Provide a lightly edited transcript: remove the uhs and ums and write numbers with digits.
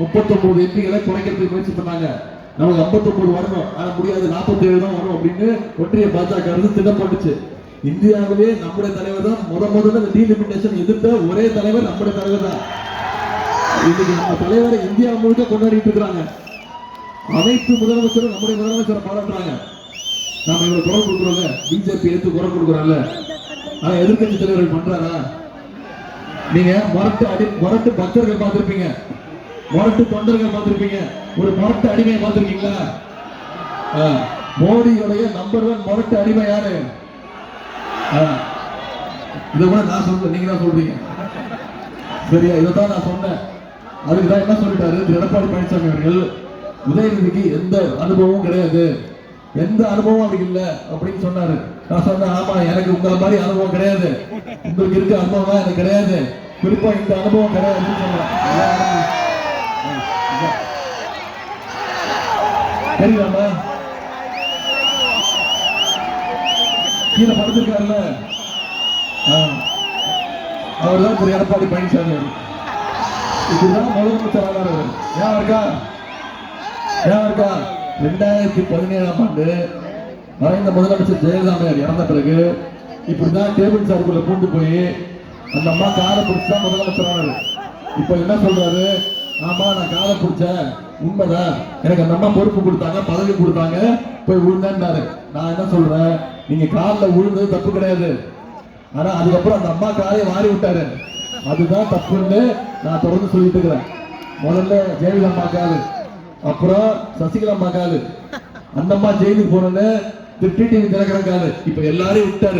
39 எம்பிகளை குறைக்கிறதுக்கு முயற்சி பண்ணாங்க. நமக்கு 59 வரணும், ஆனா முடியாது, 47 தான் வரும் அப்படின்னு ஒன்றிய பாஜக அரசு திட்டம் போட்டுச்சு. இந்தியாவிலே நம்முடைய தலைவர் தான் முதல்ல டீலிமிட்டேஷன் எதிர்த்த ஒரே தலைவர் நம்முடைய தலைவர் தான். இன்னைக்கு நம்ம தலைவரை இந்தியா முழுக்க கொண்டாடிட்டு இருக்கிறாங்க. அனைத்து முதலமைச்சரும் நம்முடைய முதலமைச்சரை பாராட்டுறாங்க. நாம இவ்வளவு குரல் கொடுக்குறோங்க, பிஜேபி எடுத்து குரல் கொடுக்குறாங்க. ஆனா எதிர்கட்சி தலைவர்கள் பண்றாரா? நீங்க முரட்டு பக்தர்கள் பார்த்திருப்பீங்க, முரட்டு தொண்டர்கள் பார்த்திருப்பீங்க, ஒரு முரட்டு அடிமையை பார்த்திருக்கீங்களா? மோடியுடைய நம்பர் 1 முரட்டு அடிமை யாரு? இதை கூட நான் சொல்றேன், நீங்க தான் சொல்றீங்க. சரியா? இதைத்தான் நான் சொன்னேன். அதுக்குதான் என்ன சொல்லிட்டாரு எடப்பாடி பழனிசாமி அவர்கள், உதயநிதிக்கு எந்த அனுபவமும் கிடையாது, எந்த அனுபவம் அப்படி இல்லை அப்படின்னு சொன்னாரு. நான் சொன்னேன், ஆமா, எனக்கு உங்களை மாதிரி அனுபவம் கிடையாது, உங்களுக்கு இருக்க அனுபவம் தான் எனக்கு கிடையாது, குறிப்பா இந்த அனுபவம் கிடையாதுன்னு சொன்னேன். தெரியுமா? கீழே படுத்திருக்காருல்ல, அவர் தான் திரு எடப்பாடி பழனிசாமி. இதுதான் முதலமைச்சர் ஆனார். ஏன் இருக்கா 2017ஆம் ஆண்டு மறைந்த முதலமைச்சர் ஜெயலலிதா இறந்த பிறகு இப்படிதான் டேபிள் சார்க்குள்ள பூண்டு போய் அந்த அம்மா காலை பிடிச்சுதான் முதலமைச்சர் ஆனாரு. இப்ப என்ன சொல்றாரு? ஆமா, நான் காலை பிடிச்சேன், உண்மைதான், எனக்கு அந்த அம்மா பொறுப்பு கொடுத்தாங்க, பதவி கொடுத்தாங்க, போய் விழுந்தாரு. நான் என்ன சொல்றேன், நீங்க காலில் விழுந்தது தப்பு கிடையாது, ஆனா அதுக்கப்புறம் அந்த அம்மா காலையை வாரி விட்டாரு, அதுதான் தப்புன்னு நான் தொடர்ந்து சொல்லிட்டு இருக்கிறேன். முதல்ல ஜெயலலிதா அம்மா காலு, அப்புறம் சசிகலா அம்மா காலு, அந்த அம்மா ஜெயிலுக்கு போனோன்னு டிடிவி தினகரன் காலு, இப்ப எல்லாரையும் விட்டாரு.